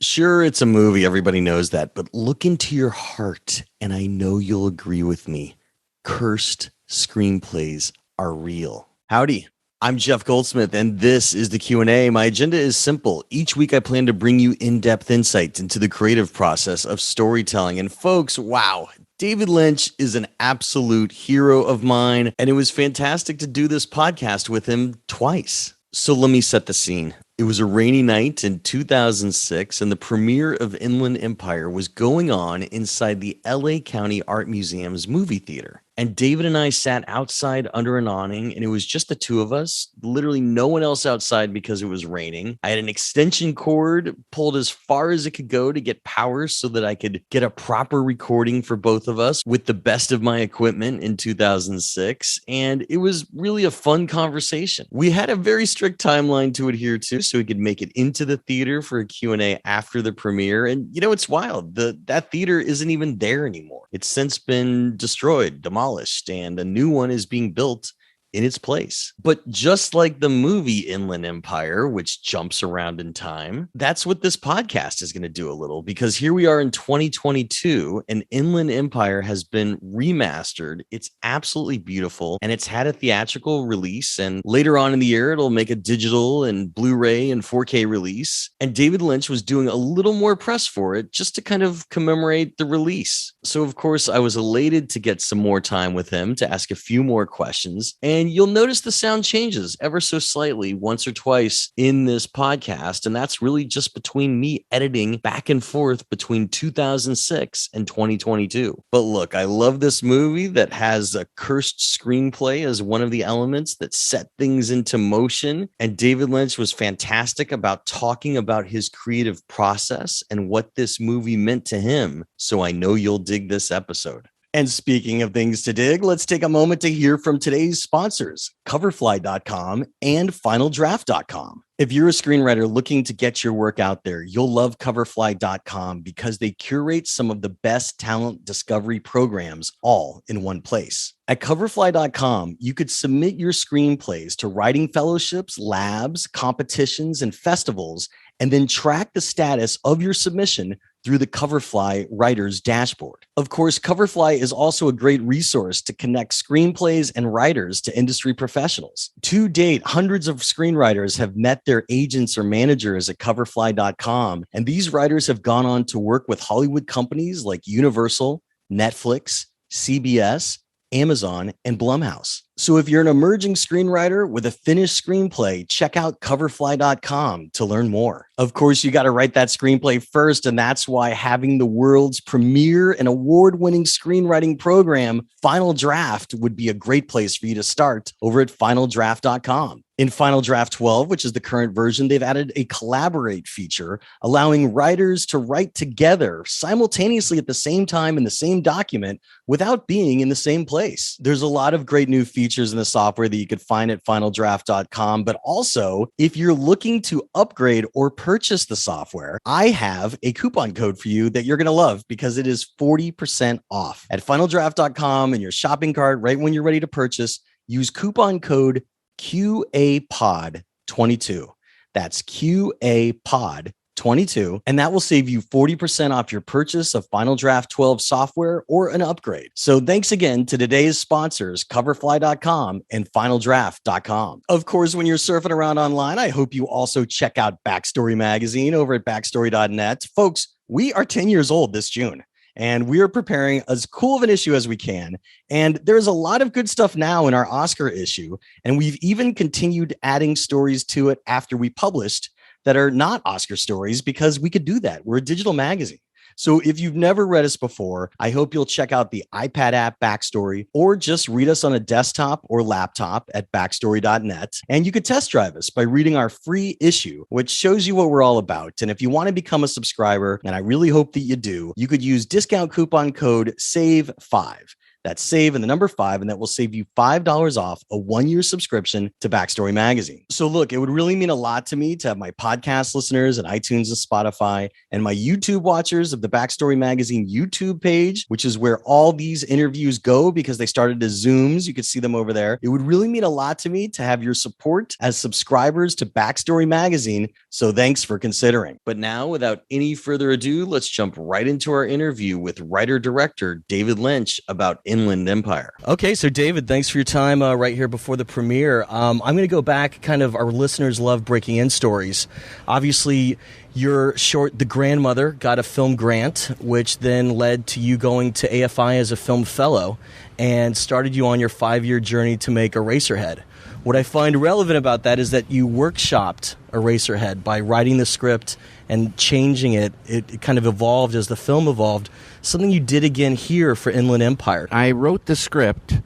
Sure, it's a movie. Everybody knows that. But look into your heart, and I know you'll agree with me. Cursed screenplays are real. Howdy. I'm Jeff Goldsmith, and this is the Q&A. My agenda is simple. Each week, I plan to bring you in-depth insights into the creative process of storytelling. And folks, wow, David Lynch is an absolute hero of mine, and it was fantastic to do this podcast with him twice. So let me set the scene. It was a rainy night in 2006, and the premiere of Inland Empire was going on inside the LA County Art Museum's movie theater. And David and I sat outside under an awning, and it was just the two of us, literally no one else outside because it was raining. I had an extension cord pulled as far as it could go to get power so that I could get a proper recording for both of us with the best of my equipment in 2006. And it was really a fun conversation. We had a very strict timeline to adhere to so we could make it into the theater for a Q&A after the premiere. And you know, it's wild. That theater isn't even there anymore. It's since been destroyed, demolished, and a new one is being built in its place. But just like the movie Inland Empire, which jumps around in time, that's what this podcast is going to do a little, because here we are in 2022 and Inland Empire has been remastered. It's absolutely beautiful, and it's had a theatrical release, and later on in the year, it'll make a digital and Blu-ray and 4K release. And David Lynch was doing a little more press for it just to kind of commemorate the release. So of course, I was elated to get some more time with him to ask a few more questions. And you'll notice the sound changes ever so slightly once or twice in this podcast. And that's really just between me editing back and forth between 2006 and 2022. But look, I love this movie that has a cursed screenplay as one of the elements that set things into motion. And David Lynch was fantastic about talking about his creative process and what this movie meant to him. So I know you'll dig this episode. And speaking of things to dig, let's take a moment to hear from today's sponsors, Coverfly.com and FinalDraft.com. If you're a screenwriter looking to get your work out there, you'll love Coverfly.com because they curate some of the best talent discovery programs all in one place. At Coverfly.com, you could submit your screenplays to writing fellowships, labs, competitions, and festivals, and then track the status of your submission through the Coverfly Writer's Dashboard. Of course, Coverfly is also a great resource to connect screenplays and writers to industry professionals. To date, hundreds of screenwriters have met their agents or managers at Coverfly.com, and these writers have gone on to work with Hollywood companies like Universal, Netflix, CBS, Amazon, and Blumhouse. So if you're an emerging screenwriter with a finished screenplay, check out Coverfly.com to learn more. Of course, you got to write that screenplay first, and that's why having the world's premier and award-winning screenwriting program, Final Draft, would be a great place for you to start over at FinalDraft.com. In Final Draft 12, which is the current version, they've added a collaborate feature, allowing writers to write together simultaneously at the same time in the same document without being in the same place. There's a lot of great new features in the software that you could find at FinalDraft.com, but also if you're looking to upgrade or purchase the software, I have a coupon code for you that you're going to love because it is 40% off. At FinalDraft.com in your shopping cart, right when you're ready to purchase, use coupon code QAPOD22. That's QAPOD22, and that will save you 40% off your purchase of Final Draft 12 software or an upgrade. So thanks again to today's sponsors, Coverfly.com and FinalDraft.com. Of course, when you're surfing around online, I hope you also check out Backstory Magazine over at backstory.net. Folks, we are 10 years old this June, and we are preparing as cool of an issue as we can. And there's a lot of good stuff now in our Oscar issue. And we've even continued adding stories to it after we published that are not Oscar stories because we could do that. We're a digital magazine. So if you've never read us before, I hope you'll check out the iPad app Backstory, or just read us on a desktop or laptop at backstory.net. And you could test drive us by reading our free issue, which shows you what we're all about. And if you want to become a subscriber, and I really hope that you do, you could use discount coupon code SAVE5. That's save and the number 5, and that will save you $5 off a 1-year subscription to Backstory Magazine. So look, it would really mean a lot to me to have my podcast listeners at iTunes and Spotify and my YouTube watchers of the Backstory Magazine YouTube page, which is where all these interviews go because they started as Zooms. You could see them over there. It would really mean a lot to me to have your support as subscribers to Backstory Magazine. So thanks for considering. But now, without any further ado, let's jump right into our interview with writer-director David Lynch about Inland Empire. Okay, so David, thanks for your time right here before the premiere. I'm going to go back, kind of, our listeners love breaking in stories. Obviously, your short, The Grandmother, got a film grant, which then led to you going to AFI as a film fellow and started you on your 5-year journey to make Eraserhead. What I find relevant about that is that you workshopped Eraserhead by writing the script and changing it. It kind of evolved as the film evolved. Something you did again here for Inland Empire. I wrote the script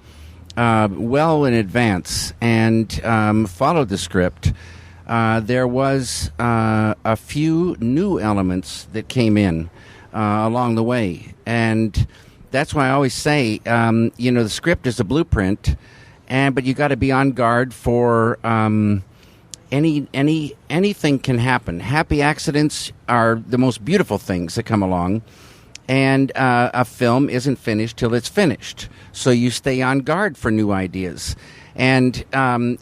well in advance and followed the script. There was a few new elements that came in along the way. And that's why I always say, the script is a blueprint, but you got to be on guard for anything can happen. Happy accidents are the most beautiful things that come along. And a film isn't finished till it's finished. So you stay on guard for new ideas. And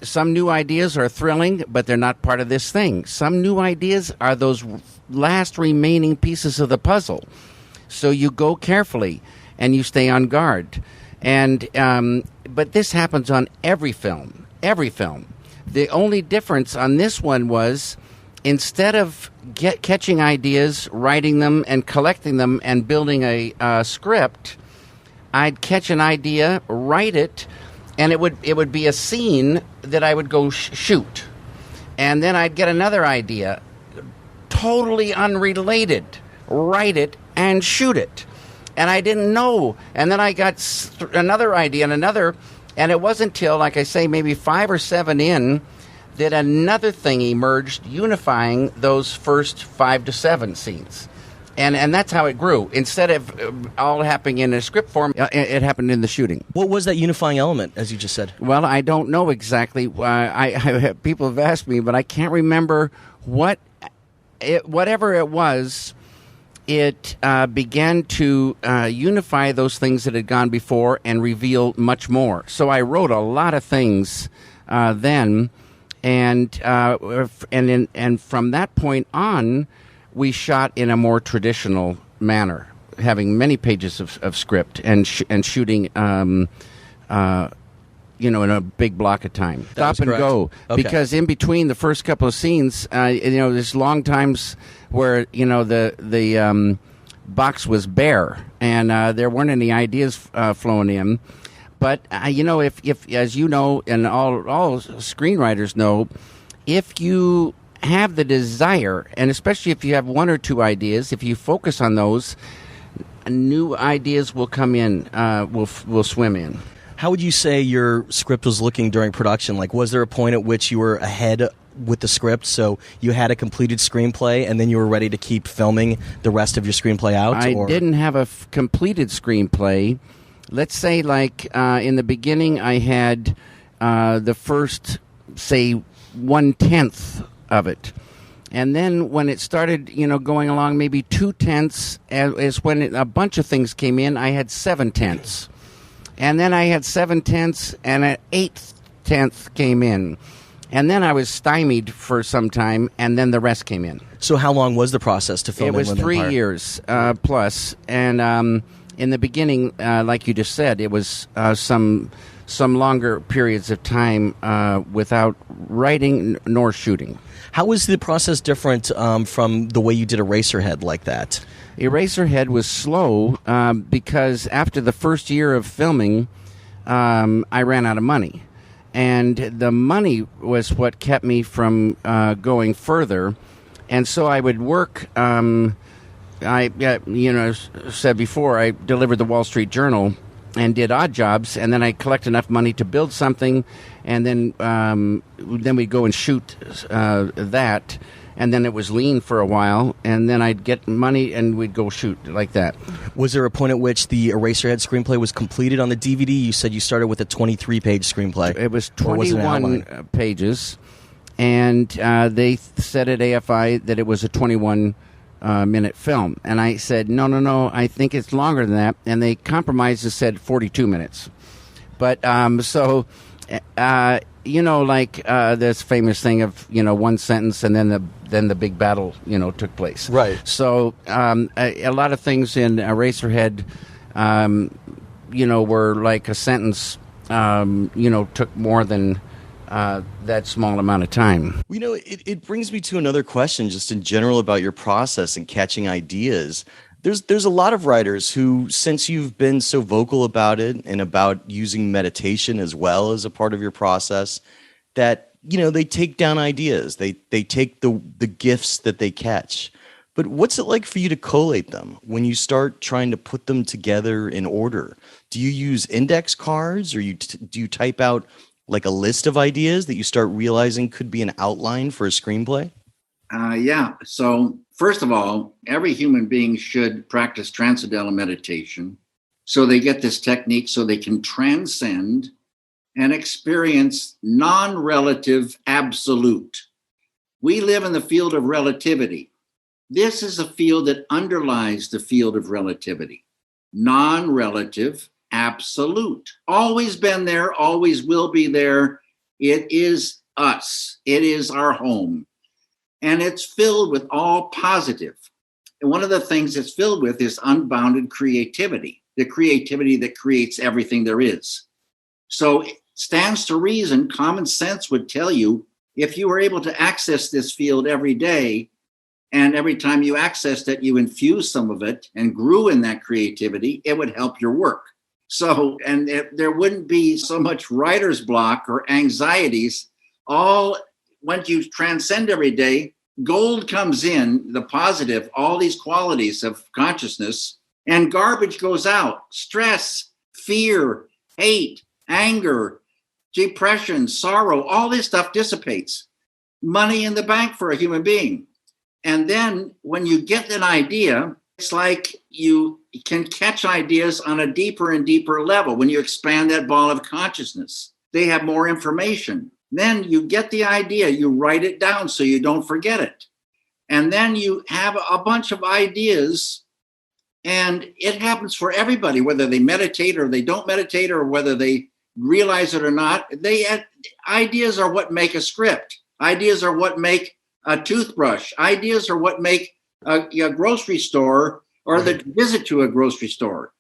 some new ideas are thrilling, but they're not part of this thing. Some new ideas are those last remaining pieces of the puzzle. So you go carefully and you stay on guard. And but this happens on every film. Every film. The only difference on this one was, instead of catching ideas, writing them, and collecting them, and building a script, I'd catch an idea, write it, and it would be a scene that I would go shoot. And then I'd get another idea, totally unrelated, write it, and shoot it. And I didn't know. And then I got another idea and another, and it wasn't till, like I say, maybe 5 or 7 in, that another thing emerged, unifying those first 5 to 7 scenes. And that's how it grew. Instead of all happening in a script form, it happened in the shooting. What was that unifying element, as you just said? Well, I don't know exactly. People have asked me, but I can't remember whatever it was. It began to unify those things that had gone before and reveal much more. So I wrote a lot of things then. And from that point on, we shot in a more traditional manner, having many pages of script and shooting, in a big block of time. Stop and go, okay. Because in between the first couple of scenes, there's long times where the box was bare and there weren't any ideas flowing in. But, if as you know, and all screenwriters know, if you have the desire, and especially if you have 1 or 2 ideas, if you focus on those, new ideas will come in, will swim in. How would you say your script was looking during production? Like, was there a point at which you were ahead with the script, so you had a completed screenplay, and then you were ready to keep filming the rest of your screenplay out? I didn't have a completed screenplay. Let's say, in the beginning, I had the first, say, 1/10 of it. And then when it started, going along, maybe 2/10 is when a bunch of things came in. I had 7/10. And then I had 7/10 and an 8/10 came in. And then I was stymied for some time, and then the rest came in. So how long was the process to film? It was 3 years plus. And in the beginning, like you just said, it was some longer periods of time without writing nor shooting. How was the process different from the way you did Eraserhead like that? Eraserhead was slow because after the first year of filming, I ran out of money. And the money was what kept me from going further. And so I would work... I said before, I delivered the Wall Street Journal and did odd jobs, and then I collect enough money to build something, and then we'd go and shoot that, and then it was lean for a while, and then I'd get money and we'd go shoot like that. Was there a point at which the Eraserhead screenplay was completed on the DVD? You said you started with a 23-page screenplay. It was 21 pages, and they said at AFI that it was a 21-minute film. And I said, no, I think it's longer than that. And they compromised and said 42 minutes. But this famous thing of, one sentence and then the big battle, took place. Right. So a lot of things in Eraserhead, were like a sentence, took more than that small amount of time. It brings me to another question just in general about your process and catching ideas. There's a lot of writers who, since you've been so vocal about it and about using meditation as well as a part of your process, that, they take down ideas. They take the gifts that they catch. But what's it like for you to collate them when you start trying to put them together in order? Do you use index cards, or do you type out like a list of ideas that you start realizing could be an outline for a screenplay? Yeah. So first of all, every human being should practice transcendental meditation. So they get this technique so they can transcend and experience non-relative absolute. We live in the field of relativity. This is a field that underlies the field of relativity. Non-relative absolute. Always been there, always will be there. It is us. It is our home. And it's filled with all positive. And one of the things it's filled with is unbounded creativity, the creativity that creates everything there is. So it stands to reason, common sense would tell you, if you were able to access this field every day, and every time you accessed it, you infused some of it and grew in that creativity, it would help your work. So, and there wouldn't be so much writer's block or anxieties. Once you transcend every day, gold comes in, the positive, all these qualities of consciousness, and garbage goes out. Stress, fear, hate, anger, depression, sorrow, all this stuff dissipates. Money in the bank for a human being. And then when you get an idea, it's like you can catch ideas on a deeper and deeper level. When you expand that ball of consciousness, they have more information. Then you get the idea, you write it down so you don't forget it. And then you have a bunch of ideas, and it happens for everybody, whether they meditate or they don't meditate, or whether they realize it or not. Ideas are what make a script. Ideas are what make a toothbrush. Ideas are what make a grocery store or the visit to a grocery store.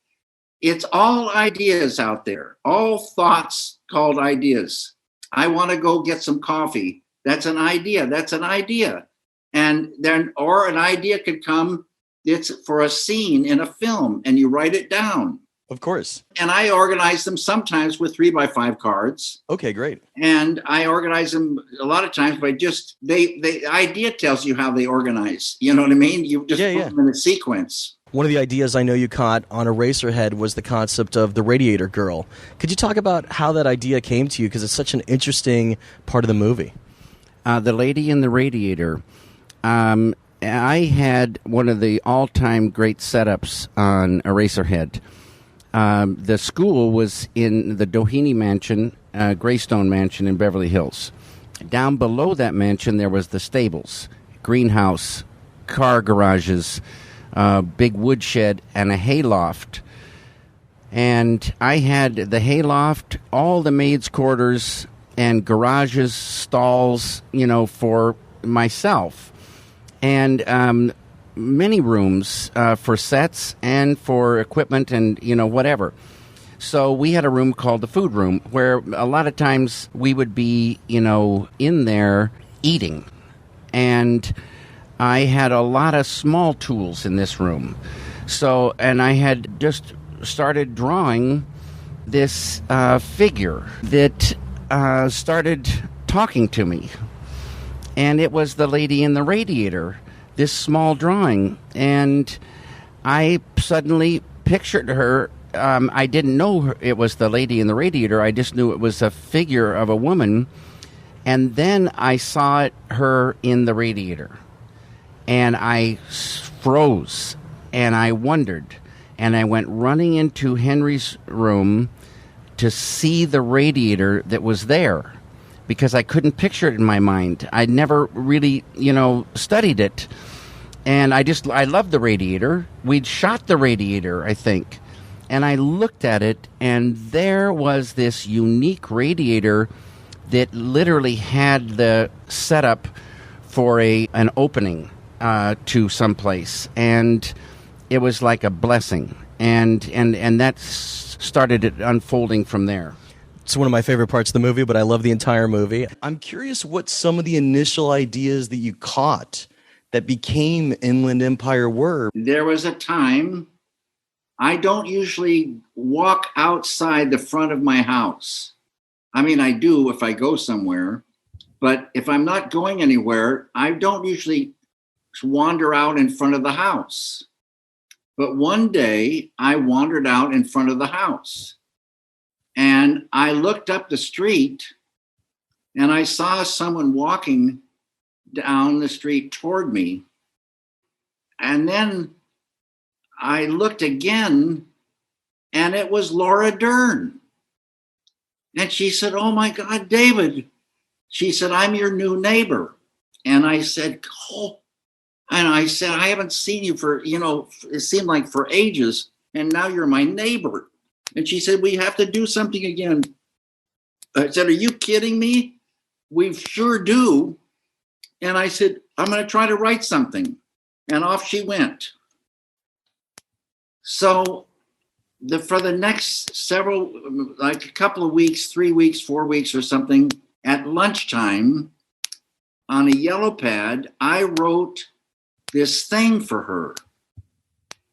It's all ideas out there, all thoughts called ideas. I want to go get some coffee. That's an idea. That's an idea. And then, or an idea could come, it's for a scene in a film, and you write it down. Of course. And I organize them sometimes with 3x5 cards. Okay, great. And I organize them a lot of times by just, the idea tells you how they organize. You know what I mean? You just put them in a sequence. One of the ideas I know you caught on Eraserhead was the concept of the radiator girl. Could you talk about how that idea came to you? Because it's such an interesting part of the movie. The Lady in the Radiator. I had one of the all-time great setups on Eraserhead. The school was in the Doheny Mansion, Greystone Mansion in Beverly Hills. Down below that mansion, there was the stables, greenhouse, car garages, big woodshed, and a hayloft. And I had the hayloft, all the maids' quarters, and garages, stalls, for myself. And many rooms for sets and for equipment and, whatever. So we had a room called the food room where a lot of times we would be, in there eating. And I had a lot of small tools in this room. So, and I had just started drawing this figure that started talking to me. And it was the Lady in the Radiator, this small drawing. And I suddenly pictured her. I didn't know it was the Lady in the Radiator. I just knew it was a figure of a woman. And then I saw her in the radiator. And I froze, and I wondered, and I went running into Henry's room to see the radiator that was there, because I couldn't picture it in my mind. I'd never really, studied it. And I loved the radiator. We'd shot the radiator, I think. And I looked at it, and there was this unique radiator that literally had the setup for an opening to someplace. And it was like a blessing. And that started it unfolding from there. It's one of my favorite parts of the movie, but I love the entire movie. I'm curious what some of the initial ideas that you caught that became Inland Empire were. There was a time, I don't usually walk outside the front of my house. I mean, I do if I go somewhere, but if I'm not going anywhere, I don't usually wander out in front of the house. But one day I wandered out in front of the house, and I looked up the street, and I saw someone walking down the street toward me. And then I looked again, and it was Laura Dern. And she said, "Oh my God, David." She said, "I'm your new neighbor." And I said, "Oh." And I said, "I haven't seen you for, it seemed like for ages. And now you're my neighbor." And she said, "We have to do something again." I said, "Are you kidding me? We sure do." And I said, "I'm going to try to write something." And off she went. So for the next several, like a couple of weeks, 3 weeks, 4 weeks or something, at lunchtime on a yellow pad, I wrote this thing for her.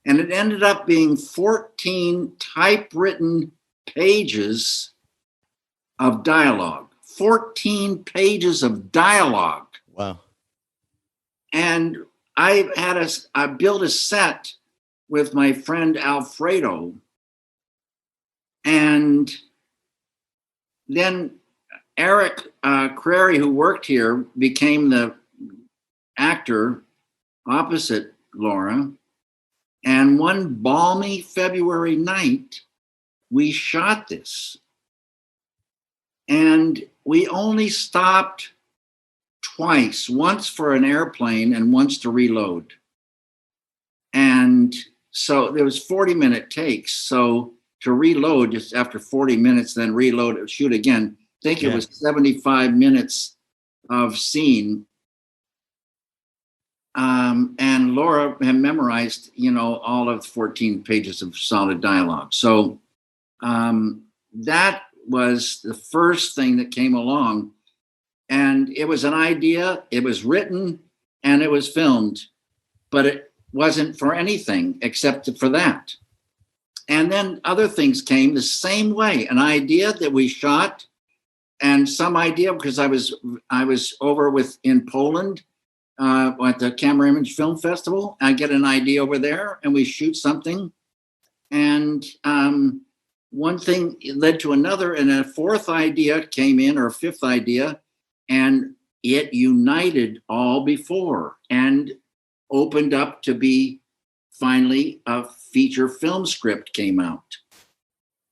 And it ended up being 14 typewritten pages of dialogue. 14 pages of dialogue. Wow. And I built a set with my friend Alfredo. And then Eric Crary, who worked here, became the actor opposite Laura. And one balmy February night, we shot this. And we only stopped twice, once for an airplane and once to reload. And so there was 40-minute takes. So to reload just after 40 minutes, then reload, shoot again. I think it was 75 minutes of scene. And Laura had memorized, all of 14 pages of solid dialogue. So that was the first thing that came along. And it was an idea, it was written, and it was filmed, but it wasn't for anything except for that. And then other things came the same way, an idea that we shot, and some idea, because I was over in Poland at the Camera Image Film Festival. I get an idea over there, and we shoot something. And one thing led to another, and a fourth idea came in, or a fifth idea, and it united all before and opened up to be finally a feature film script came out.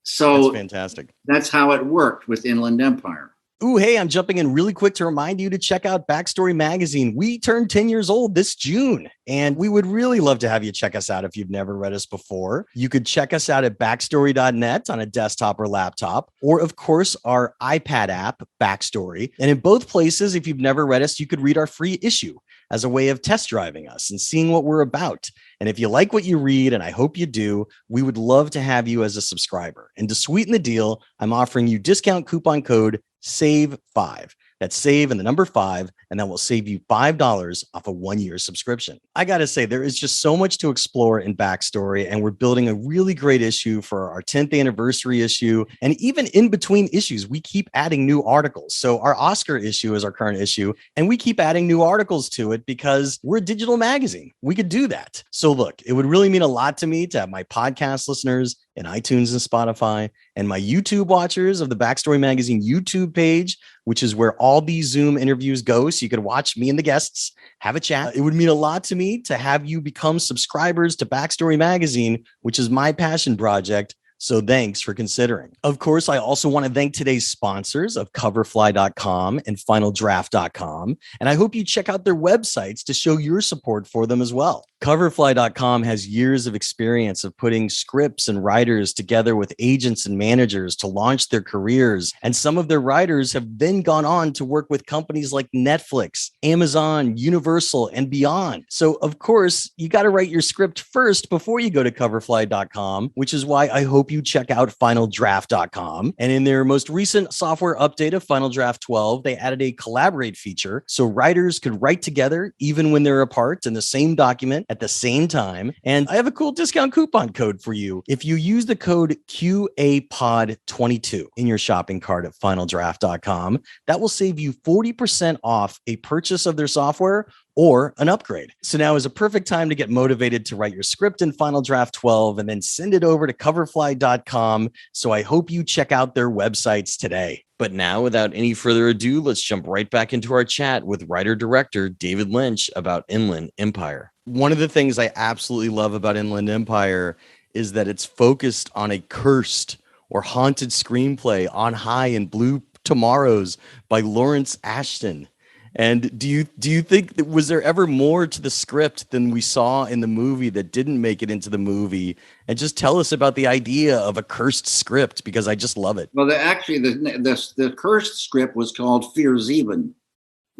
So that's fantastic. That's how it worked with Inland Empire. Ooh, hey, I'm jumping in really quick to remind you to check out Backstory Magazine. We turned 10 years old this June, and we would really love to have you check us out if you've never read us before. You could check us out at backstory.net on a desktop or laptop, or of course, our iPad app, Backstory. And in both places, if you've never read us, you could read our free issue as a way of test driving us and seeing what we're about. And if you like what you read, and I hope you do, we would love to have you as a subscriber. And to sweeten the deal, I'm offering you discount coupon code SAVE5. That's save and the number 5, and that will save you $5 off a 1-year subscription. I got to say, there is just so much to explore in Backstory, and we're building a really great issue for our 10th anniversary issue. And even in between issues, we keep adding new articles. So our Oscar issue is our current issue, and we keep adding new articles to it because we're a digital magazine. We could do that. So look, it would really mean a lot to me to have my podcast listeners in iTunes and Spotify, and my YouTube watchers of the Backstory Magazine YouTube page, which is where all these Zoom interviews go. So you could watch me and the guests have a chat. It would mean a lot to me to have you become subscribers to Backstory Magazine, which is my passion project. So thanks for considering. Of course, I also want to thank today's sponsors of coverfly.com and finaldraft.com. And I hope you check out their websites to show your support for them as well. Coverfly.com has years of experience of putting scripts and writers together with agents and managers to launch their careers. And some of their writers have then gone on to work with companies like Netflix, Amazon, Universal, and beyond. So, of course, you got to write your script first before you go to coverfly.com, which is why I hope you check out finaldraft.com. And in their most recent software update of Final Draft 12, they added a collaborate feature so writers could write together even when they're apart in the same document at the same time. And I have a cool discount coupon code for you. If you use the code QAPOD22 in your shopping cart at finaldraft.com, that will save you 40% off a purchase of their software or an upgrade. So now is a perfect time to get motivated to write your script in Final Draft 12 and then send it over to coverfly.com. So I hope you check out their websites today. But now, without any further ado, let's jump right back into our chat with writer-director David Lynch about Inland Empire. One of the things I absolutely love about Inland Empire is that it's focused on a cursed or haunted screenplay on high in Blue Tomorrows by Lawrence Ashton. And do you think that was there ever more to the script than we saw in the movie that didn't make it into the movie? And just tell us about the idea of a cursed script, because I just love it. Well, the cursed script was called Fear Zeven,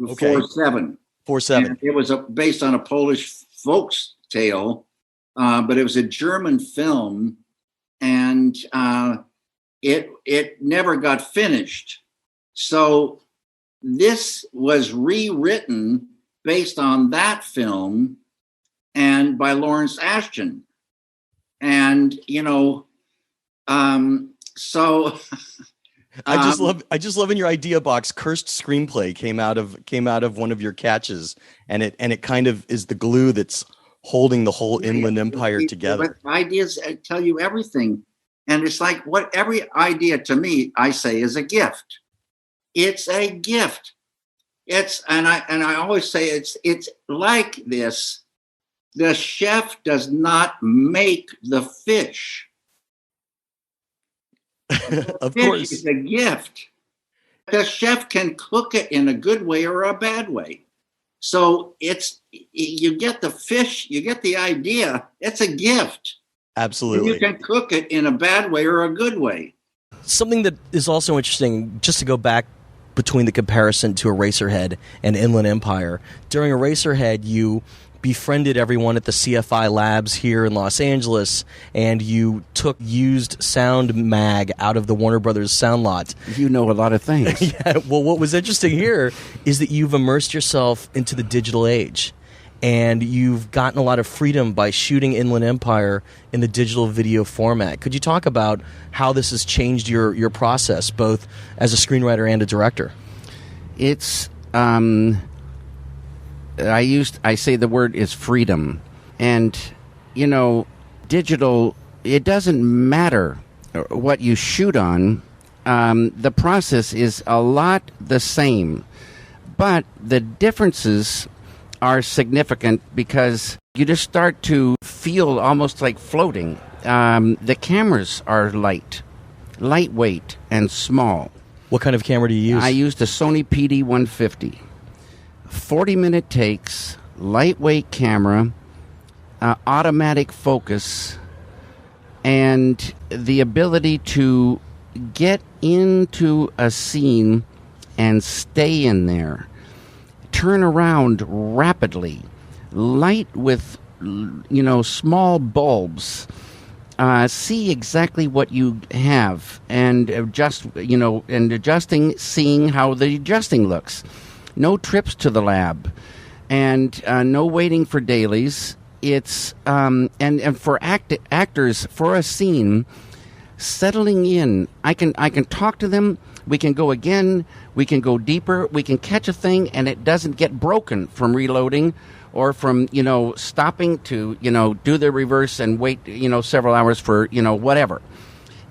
Okay. 4-7. 4-7. And it was based on a Polish folk tale, but it was a German film, and it never got finished. So this was rewritten based on that film and by Lawrence Ashton. And, so I just love in your idea box, cursed screenplay came out of one of your catches, and it kind of is the glue that's holding the whole Inland Empire together. Ideas tell you everything. And it's like what every idea to me, I say, is a gift. It's a gift. And I always say it's like this. The chef does not make the fish. Of Fish course. is a gift. The chef can cook it in a good way or a bad way. So you get the fish, you get the idea. It's a gift. Absolutely. And you can cook it in a bad way or a good way. Something that is also interesting, just to go back between the comparison to Eraserhead and Inland Empire. During Eraserhead, you befriended everyone at the CFI labs here in Los Angeles, and you took used sound mag out of the Warner Brothers sound lot. You know a lot of things. Yeah, well, what was interesting here is that you've immersed yourself into the digital age, and you've gotten a lot of freedom by shooting Inland Empire in the digital video format. Could you talk about how this has changed your process, both as a screenwriter and a director? It's I say the word is freedom. And digital, it doesn't matter what you shoot on. The process is a lot the same, but the differences are significant because you just start to feel almost like floating. The cameras are lightweight and small. What kind of camera do you use? I used a Sony PD-150. 40-minute takes, lightweight camera, automatic focus, and the ability to get into a scene and stay in there. Turn around rapidly, light with small bulbs, see exactly what you have, and adjusting, seeing how the adjusting looks. No trips to the lab, and no waiting for dailies. It's and for actors for a scene, settling in. I can talk to them. We can go again. We can go deeper. We can catch a thing, and it doesn't get broken from reloading, or from, stopping to, do the reverse and wait, several hours for, whatever.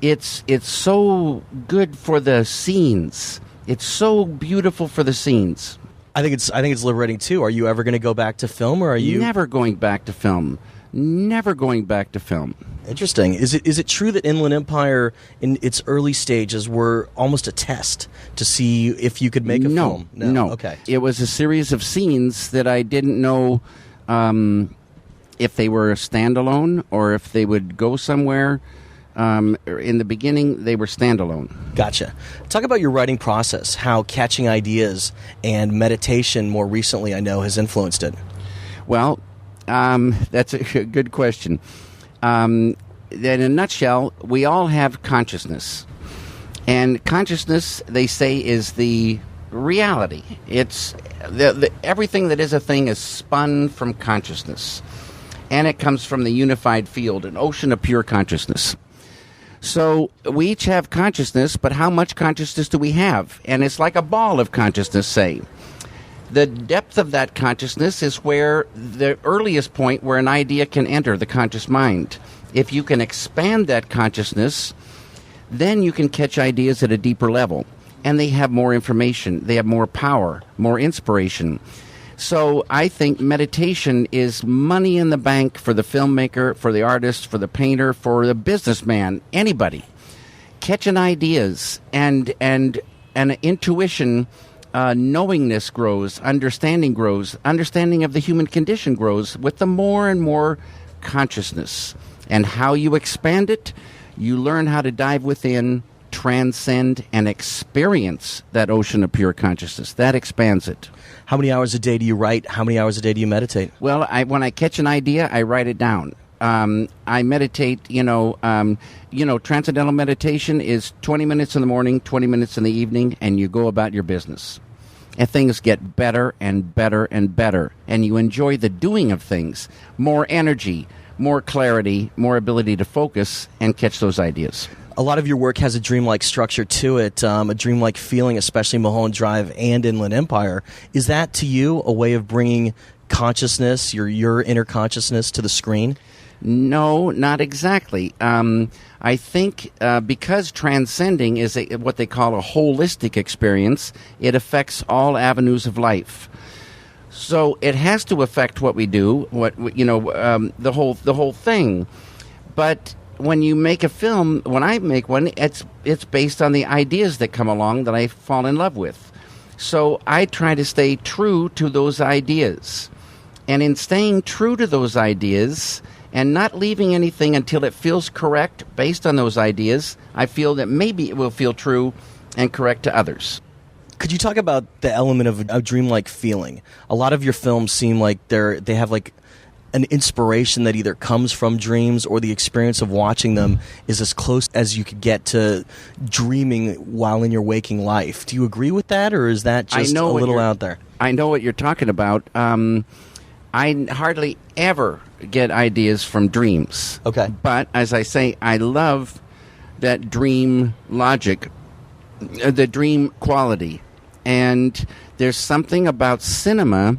It's so good for the scenes. It's so beautiful for the scenes. I think it's liberating too. Are you ever going to go back to film, or are you never going back to film? Never going back to film. Interesting. Is it true that Inland Empire in its early stages were almost a test to see if you could make a film? No. Okay. It was a series of scenes that I didn't know if they were standalone or if they would go somewhere. In the beginning, they were standalone. Gotcha. Talk about your writing process, how catching ideas and meditation more recently, I know, has influenced it. Well, that's a good question. In a nutshell, we all have consciousness. And consciousness, they say, is the reality. It's everything that is a thing is spun from consciousness. And it comes from the unified field, an ocean of pure consciousness. So we each have consciousness, but how much consciousness do we have? And it's like a ball of consciousness, say. The depth of that consciousness is where the earliest point where an idea can enter the conscious mind. If you can expand that consciousness, then you can catch ideas at a deeper level. And they have more information, they have more power, more inspiration. So I think meditation is money in the bank for the filmmaker, for the artist, for the painter, for the businessman, anybody. Catching ideas and intuition, knowingness grows, understanding of the human condition grows with the more and more consciousness. And how you expand it, you learn how to dive within, transcend, and experience that ocean of pure consciousness. That expands it. How many hours a day do you write? How many hours a day do you meditate? Well, when I catch an idea, I write it down. I meditate, transcendental meditation is 20 minutes in the morning, 20 minutes in the evening, and you go about your business. And things get better and better and better. And you enjoy the doing of things. More energy, more clarity, more ability to focus and catch those ideas. A lot of your work has a dreamlike structure to it, a dreamlike feeling, especially Mulholland Drive and Inland Empire. Is that, to you, a way of bringing consciousness, your inner consciousness, to the screen? No, not exactly. I think because transcending is what they call a holistic experience, it affects all avenues of life. So it has to affect what we do, the whole thing. But when you make a film, when I make one, it's based on the ideas that come along that I fall in love with. So I try to stay true to those ideas. And in staying true to those ideas and not leaving anything until it feels correct based on those ideas, I feel that maybe it will feel true and correct to others. Could you talk about the element of a dreamlike feeling? A lot of your films seem like they have like an inspiration that either comes from dreams or the experience of watching them is as close as you could get to dreaming while in your waking life. Do you agree with that, or is that just a little out there? I know what you're talking about. I hardly ever get ideas from dreams. Okay. But as I say, I love that dream logic, the dream quality. And there's something about cinema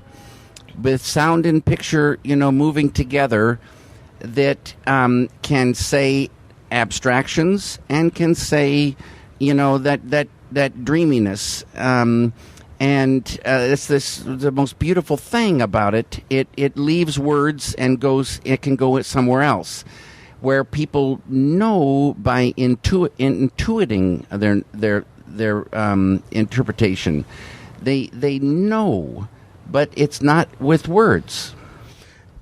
with sound and picture, moving together that can say abstractions and can say, that dreaminess. And it's the most beautiful thing about it. It leaves words and it can go somewhere else, where people know by intuiting their interpretation. They know, but it's not with words.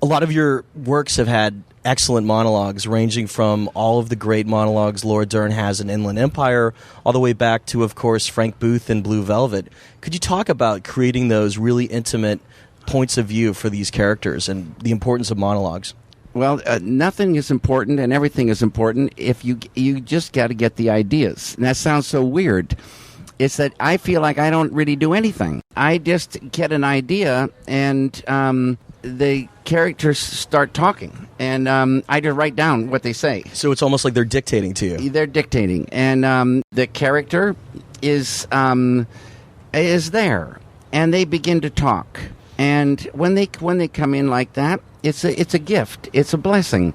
A lot of your works have had excellent monologues, ranging from all of the great monologues Laura Dern has in Inland Empire, all the way back to, of course, Frank Booth in Blue Velvet. Could you talk about creating those really intimate points of view for these characters and the importance of monologues? Well, nothing is important and everything is important if you just got to get the ideas. And that sounds so weird. It's that I feel like I don't really do anything. I just get an idea and the characters start talking. And I just write down what they say. So it's almost like they're dictating to you. They're dictating. And the character is there. And they begin to talk. And when they come in like that, it's a gift. It's a blessing.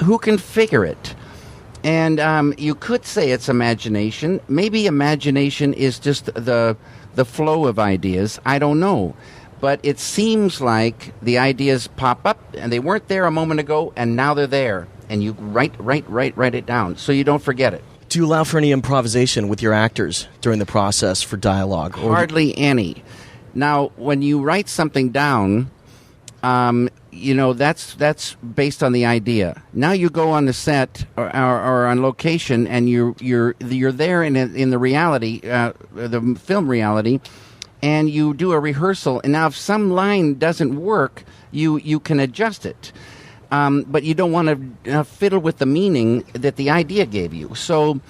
Who can figure it? And you could say it's imagination. Maybe imagination is just the flow of ideas. I don't know. But it seems like the ideas pop up, and they weren't there a moment ago, and now they're there. And you write it down so you don't forget it. Do you allow for any improvisation with your actors during the process for dialogue? Hardly any. Now, when you write something down, that's based on the idea. Now you go on the set or on location, and you're there in the reality, the film reality, and you do a rehearsal. And now, if some line doesn't work, you can adjust it. But you don't want to fiddle with the meaning that the idea gave you. So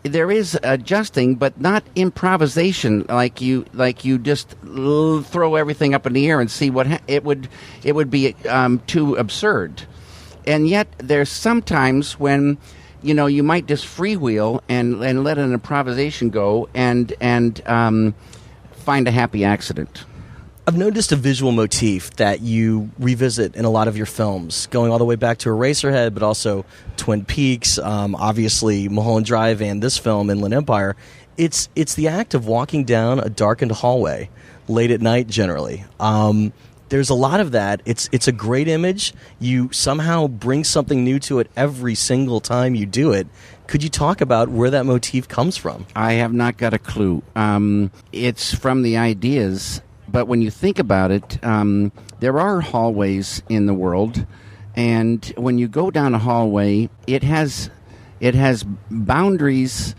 there is adjusting, but not improvisation. Like you just throw everything up in the air and see what it would be too absurd. And yet there's sometimes when you might just freewheel and let an improvisation go and find a happy accident. I've noticed a visual motif that you revisit in a lot of your films, going all the way back to Eraserhead, but also Twin Peaks, obviously Mulholland Drive, and this film, Inland Empire. It's the act of walking down a darkened hallway late at night, generally. There's a lot of that. It's a great image. You somehow bring something new to it every single time you do it. Could you talk about where that motif comes from? I have not got a clue. It's from the ideas. But when you think about it, there are hallways in the world, and when you go down a hallway, it has boundaries,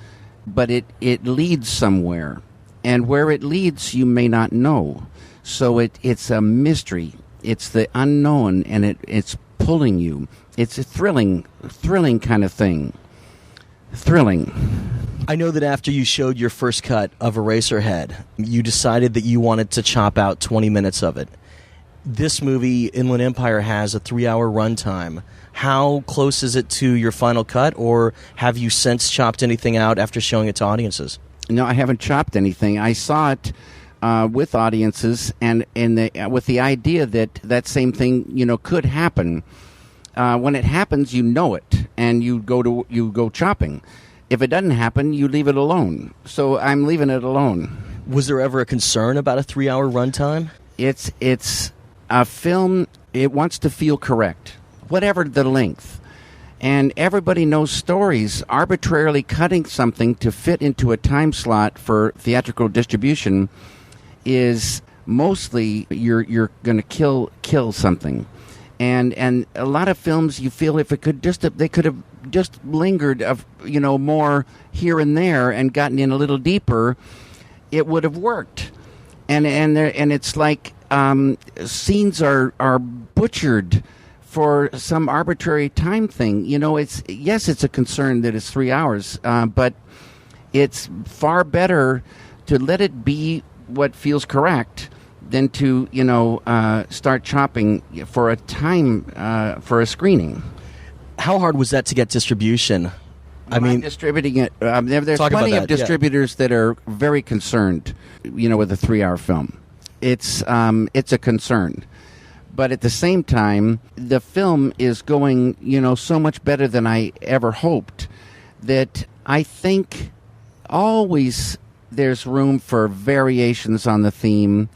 but it leads somewhere, and where it leads, you may not know. So it's a mystery. It's the unknown, and it's pulling you. It's a thrilling kind of thing. Thrilling. I know that after you showed your first cut of Eraserhead, you decided that you wanted to chop out 20 minutes of it. This movie, Inland Empire, has a 3-hour runtime. How close is it to your final cut, or have you since chopped anything out after showing it to audiences? No, I haven't chopped anything. I saw it with audiences, and with the idea that same thing could happen. When it happens, you know it, and you go chopping. If it doesn't happen, you leave it alone. So I'm leaving it alone. Was there ever a concern about a 3-hour runtime? It's a film. It wants to feel correct, whatever the length. And everybody knows stories. Arbitrarily cutting something to fit into a time slot for theatrical distribution is mostly you're going to kill something. And a lot of films, you feel if it could they could have just lingered more here and there and gotten in a little deeper, it would have worked. And it's like scenes are butchered for some arbitrary time thing. It's a concern that it's 3 hours, but it's far better to let it be what feels correct than to start chopping for a time for a screening. How hard was that to get distribution? I'm distributing it. There's plenty of distributors that are very concerned, with a 3-hour film. It's a concern, but at the same time, the film is going so much better than I ever hoped that I think always there's room for variations on the theme.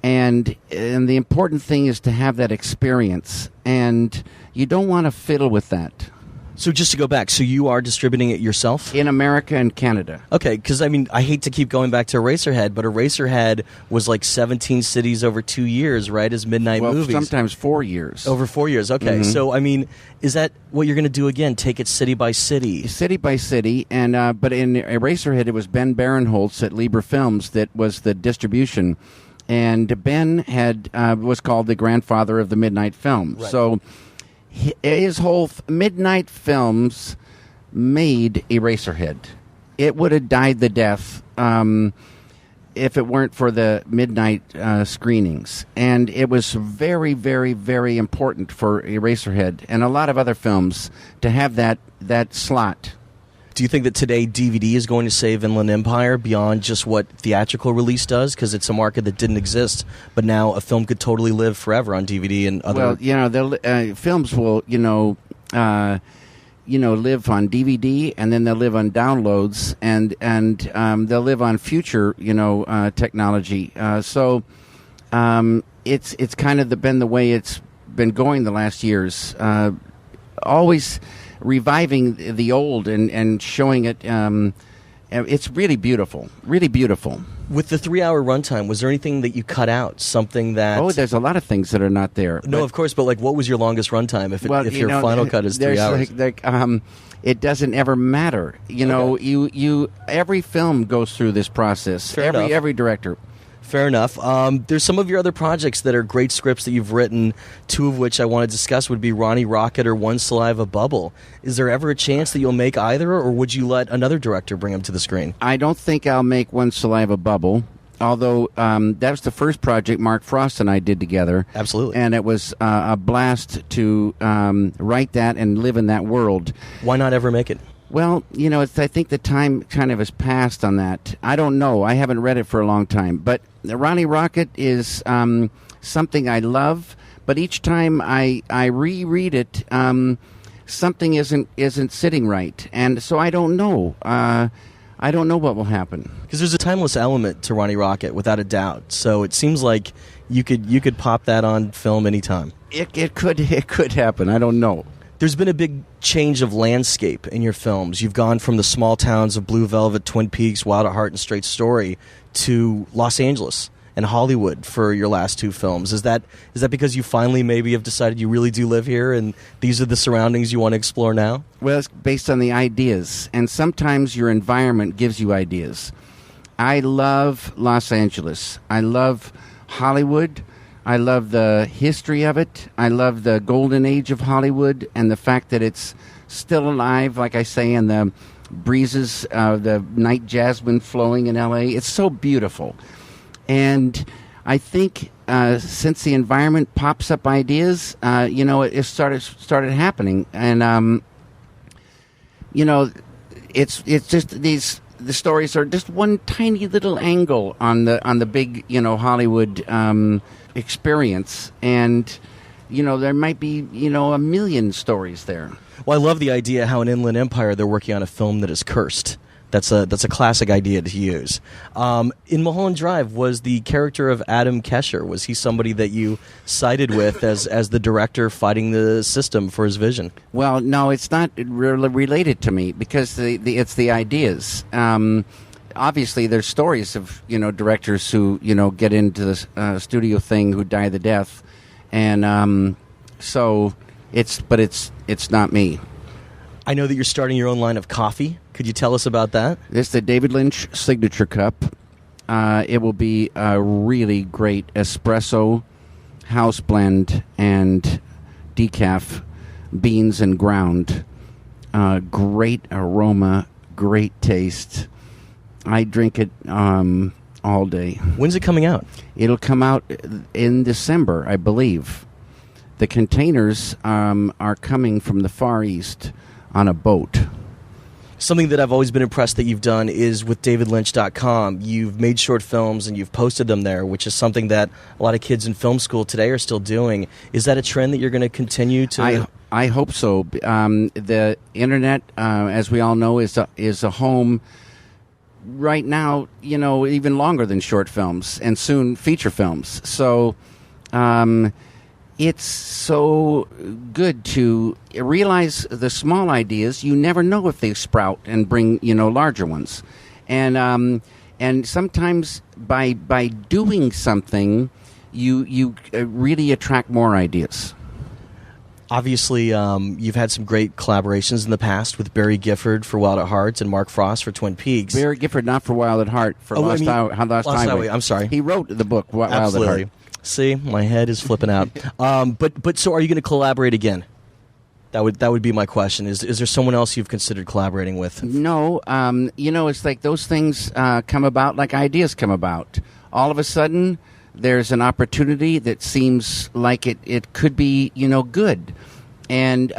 And the important thing is to have that experience, and you don't want to fiddle with that. So just to go back, so you are distributing it yourself? In America and Canada. Okay, because I hate to keep going back to Eraserhead, but Eraserhead was like 17 cities over 2 years, right, as midnight movies? Sometimes 4 years. Over 4 years, okay. Mm-hmm. So, is that what you're going to do again, take it city by city? City by city, and but in Eraserhead, it was Ben Barenholtz at Libre Films that was the distribution. And Ben was called the grandfather of the midnight film. Right. So his whole midnight films made Eraserhead. It would have died the death if it weren't for the midnight screenings. And it was very, very, very important for Eraserhead and a lot of other films to have that slot. Do you think that today DVD is going to save Inland Empire beyond just what theatrical release does? Because it's a market that didn't exist, but now a film could totally live forever on DVD and other. Well, films will, live on DVD, and then they'll live on downloads, and they'll live on future, technology. So it's kind of been the way it's been going the last years. Always reviving the old and showing it. It's really beautiful, really beautiful. With the 3-hour runtime, was there anything that you cut out? Something that... Oh, there's a lot of things that are not there. No, of course, but what was your longest runtime if your final cut is 3 hours? It doesn't ever matter. You every film goes through this process. Fair enough. Every director. Fair enough. There's some of your other projects that are great scripts that you've written, two of which I want to discuss would be Ronnie Rocket or One Saliva Bubble. Is there ever a chance that you'll make either, or would you let another director bring them to the screen? I don't think I'll make One Saliva Bubble, although that was the first project Mark Frost and I did together. Absolutely. And it was a blast to write that and live in that world. Why not ever make it? Well, I think the time kind of has passed on that. I don't know. I haven't read it for a long time. But Ronnie Rocket is something I love. But each time I reread it, something isn't sitting right, and so I don't know. I don't know what will happen. Because there's a timeless element to Ronnie Rocket, without a doubt. So it seems like you could pop that on film anytime. It could happen. I don't know. There's been a big change of landscape in your films. You've gone from the small towns of Blue Velvet, Twin Peaks, Wild at Heart, and Straight Story to Los Angeles and Hollywood for your last two films. Is that because you finally maybe have decided you really do live here and these are the surroundings you want to explore now? Well, it's based on the ideas, and sometimes your environment gives you ideas. I love Los Angeles. I love Hollywood. I love the history of it. I love the golden age of Hollywood and the fact that it's still alive, like I say, and the breezes, the night jasmine flowing in L.A. It's so beautiful. And I think since the environment pops up ideas, it started happening. And, it's just the stories are just one tiny little angle on the big, Hollywood experience, and there might be a million stories there. Well, I love the idea how in Inland Empire they're working on a film that is cursed. That's a classic idea to use. In Mulholland Drive, was the character of Adam Kesher, was he somebody that you sided with as the director fighting the system for his vision? Well, no, it's not really related to me because it's the ideas. Obviously, there's stories of directors who get into the studio thing who die the death, and so it's not me. I know that you're starting your own line of coffee. Could you tell us about that? It's the David Lynch Signature Cup. It will be a really great espresso, house blend, and decaf beans and ground. Great aroma, great taste. I drink it all day. When's it coming out? It'll come out in December, I believe. The containers are coming from the Far East on a boat. Something that I've always been impressed that you've done is with DavidLynch.com. You've made short films and you've posted them there, which is something that a lot of kids in film school today are still doing. Is that a trend that you're going to continue to... I hope so. The internet, as we all know, is a home right now, even longer than short films and soon feature films. So it's so good to realize the small ideas. You never know if they sprout and bring, larger ones. And sometimes by doing something, you really attract more ideas. Obviously, you've had some great collaborations in the past with Barry Gifford for Wild at Heart and Mark Frost for Twin Peaks. Barry Gifford, not for Wild at Heart, for Lost Highway. I'm sorry. He wrote the book, Wild Absolutely. at Heart. See, my head is flipping out. But so are you going to collaborate again? That would be my question. Is there someone else you've considered collaborating with? No. It's like those things come about like ideas come about. All of a sudden, there's an opportunity that seems like it could be, good. And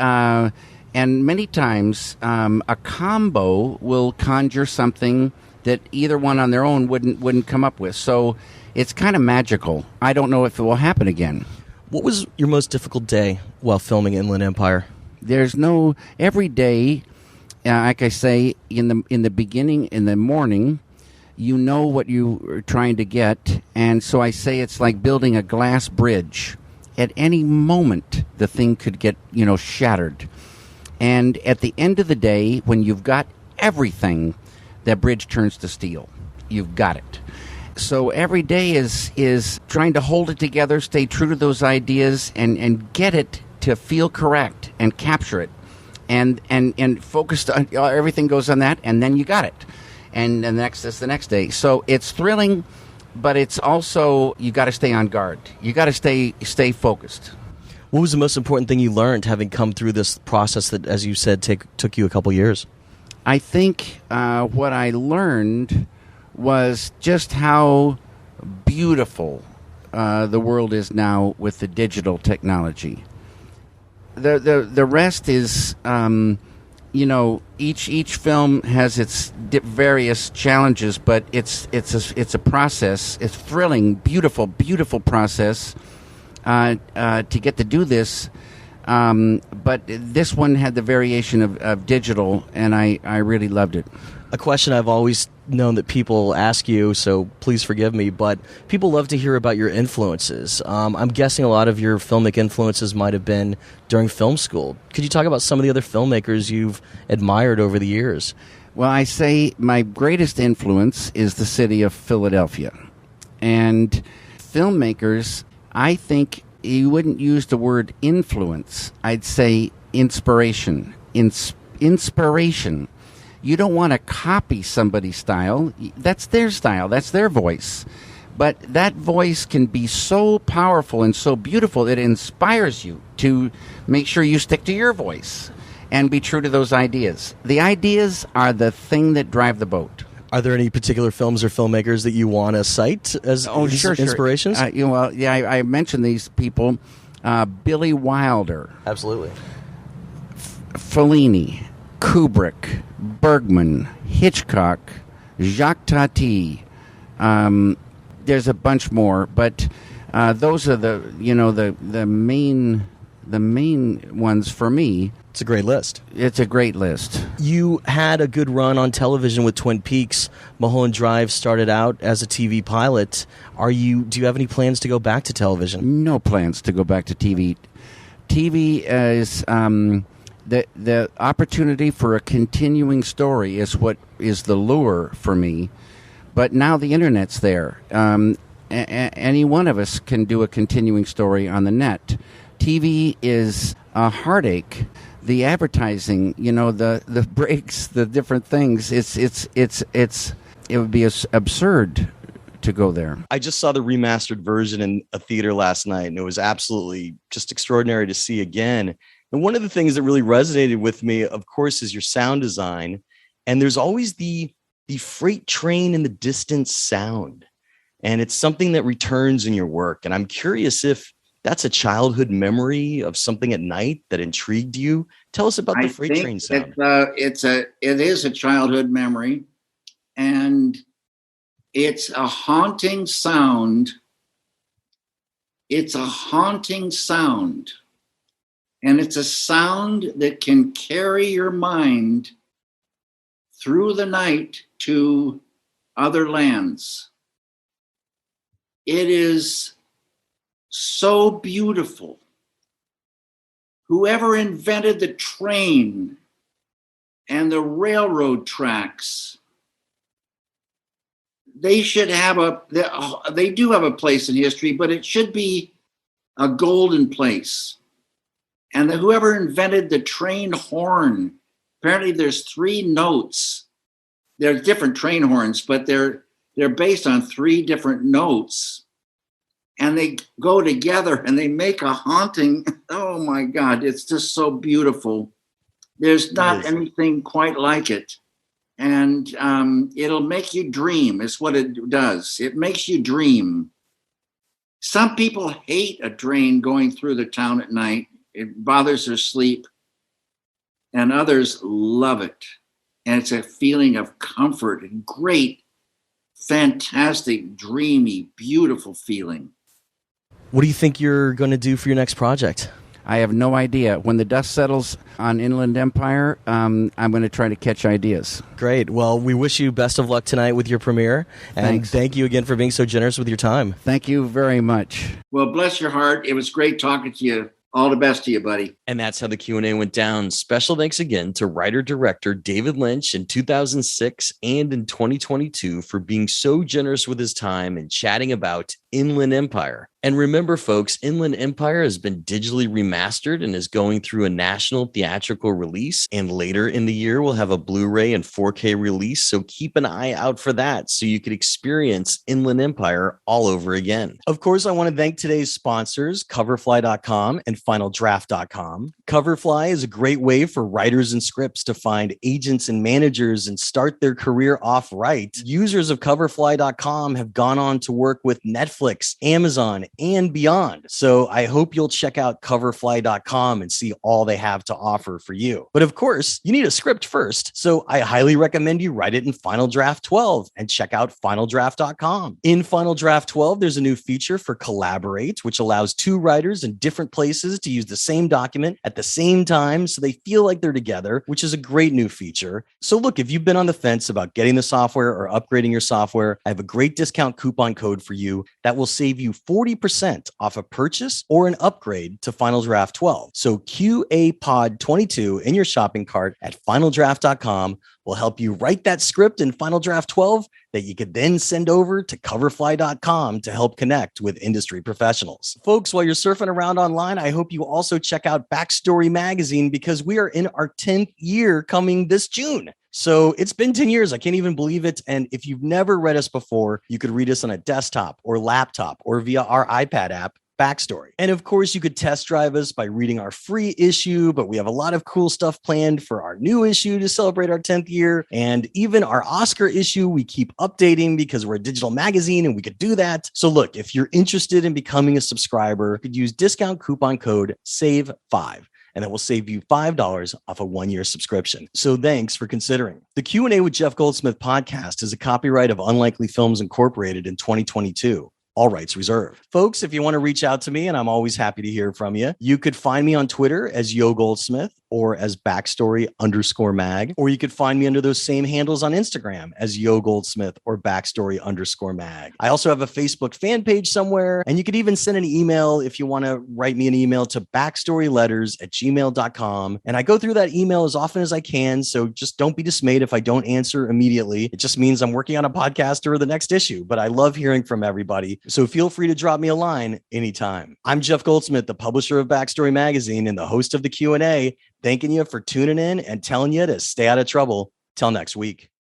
And many times, a combo will conjure something that either one on their own wouldn't come up with. So it's kind of magical. I don't know if it will happen again. What was your most difficult day while filming Inland Empire? There's no every day. Like I say, in the beginning, in the morning, you know what you are trying to get, and so I say it's like building a glass bridge. At any moment, the thing could get shattered. And at the end of the day, when you've got everything, that bridge turns to steel. You've got it. So every day is trying to hold it together, stay true to those ideas, and get it to feel correct and capture it. And focused on everything goes on that, and then you got it. And the next is the next day. So it's thrilling, but it's also, you got to stay on guard. You got to stay focused. What was the most important thing you learned having come through this process that, as you said, took you a couple years? I think what I learned was just how beautiful the world is now with the digital technology. The rest is, each film has its various challenges, but it's a process. It's thrilling, beautiful process to get to do this. But this one had the variation of digital, and I really loved it. A question I've always known that people ask you, so please forgive me, but people love to hear about your influences. I'm guessing a lot of your filmic influences might have been during film school. Could you talk about some of the other filmmakers you've admired over the years? Well, I say my greatest influence is the city of Philadelphia. And filmmakers, I think you wouldn't use the word influence. I'd say inspiration. Inspiration. You don't want to copy somebody's style. That's their style. That's their voice. But that voice can be so powerful and so beautiful that it inspires you to make sure you stick to your voice and be true to those ideas. The ideas are the thing that drive the boat. Are there any particular films or filmmakers that you want to cite as inspirations? Sure. I mentioned these people. Billy Wilder. Absolutely. Fellini. Kubrick, Bergman, Hitchcock, Jacques Tati. There's a bunch more, but those are the main ones for me. It's a great list. It's a great list. You had a good run on television with Twin Peaks. Mulholland Drive started out as a TV pilot. Do you have any plans to go back to television? No plans to go back to TV. TV is the opportunity for a continuing story is what is the lure for me. But now the internet's there. Any one of us can do a continuing story on the net. TV is a heartache. The advertising, the breaks, the different things. It would be absurd to go there. I just saw the remastered version in a theater last night, and it was absolutely just extraordinary to see again. And one of the things that really resonated with me, of course, is your sound design. And there's always the freight train in the distance sound. And it's something that returns in your work. And I'm curious if that's a childhood memory of something at night that intrigued you. Tell us about the freight train sound. It is a childhood memory. And it's a haunting sound. It's a haunting sound. And it's a sound that can carry your mind through the night to other lands. It is so beautiful. Whoever invented the train and the railroad tracks, they should have they do have a place in history, but it should be a golden place. And whoever invented the train horn, apparently there's 3 notes. There's different train horns, but they're based on 3 different notes. And they go together and they make a haunting, oh my God, it's just so beautiful. There's not anything quite like it. And it'll make you dream, is what it does. It makes you dream. Some people hate a train going through the town at night. It bothers their sleep. and others love it. And it's a feeling of comfort and great, fantastic, dreamy, beautiful feeling. What do you think you're going to do for your next project? I have no idea. When the dust settles on Inland Empire, I'm going to try to catch ideas. Great. Well, we wish you best of luck tonight with your premiere. And Thanks. Thank you again for being so generous with your time. Thank you very much. Well, bless your heart. It was great talking to you. All the best to you, buddy. And that's how the Q&A went down. Special thanks again to writer-director David Lynch in 2006 and in 2022 for being so generous with his time and chatting about Inland Empire. And remember, folks, Inland Empire has been digitally remastered and is going through a national theatrical release. And later in the year, we'll have a Blu-ray and 4K release. So keep an eye out for that so you could experience Inland Empire all over again. Of course, I want to thank today's sponsors, Coverfly.com and FinalDraft.com. Coverfly is a great way for writers and scripts to find agents and managers and start their career off right. Users of Coverfly.com have gone on to work with Netflix, Amazon, and beyond. So I hope you'll check out Coverfly.com and see all they have to offer for you. But of course, you need a script first. So I highly recommend you write it in Final Draft 12 and check out FinalDraft.com. In Final Draft 12, there's a new feature for Collaborate, which allows two writers in different places to use the same document at the same time so they feel like they're together, which is a great new feature. So look, if you've been on the fence about getting the software or upgrading your software, I have a great discount coupon code for you that will save you 40% off a purchase or an upgrade to Final Draft 12. So QAPOD22 in your shopping cart at FinalDraft.com will help you write that script in Final Draft 12 that you could then send over to Coverfly.com to help connect with industry professionals. Folks, while you're surfing around online, I hope you also check out Backstory Magazine because we are in our 10th year coming this June. So it's been 10 years. I can't even believe it. And if you've never read us before, you could read us on a desktop or laptop or via our iPad app, Backstory. And of course, you could test drive us by reading our free issue, but we have a lot of cool stuff planned for our new issue to celebrate our 10th year. And even our Oscar issue, we keep updating because we're a digital magazine and we could do that. So look, if you're interested in becoming a subscriber, you could use discount coupon code SAVE5. And that will save you $5 off a 1-year subscription. So thanks for considering. The Q&A with Jeff Goldsmith podcast is a copyright of Unlikely Films Incorporated in 2022. All rights reserved. Folks, if you want to reach out to me, and I'm always happy to hear from you, you could find me on Twitter as Yo Goldsmith or as Backstory_mag, or you could find me under those same handles on Instagram as Yo Goldsmith or Backstory_mag. I also have a Facebook fan page somewhere, and you could even send an email if you want to write me an email to backstoryletters@gmail.com. And I go through that email as often as I can, so just don't be dismayed if I don't answer immediately. It just means I'm working on a podcast or the next issue, but I love hearing from everybody. So feel free to drop me a line anytime. I'm Jeff Goldsmith, the publisher of Backstory Magazine and the host of the Q&A, thanking you for tuning in and telling you to stay out of trouble. Till next week.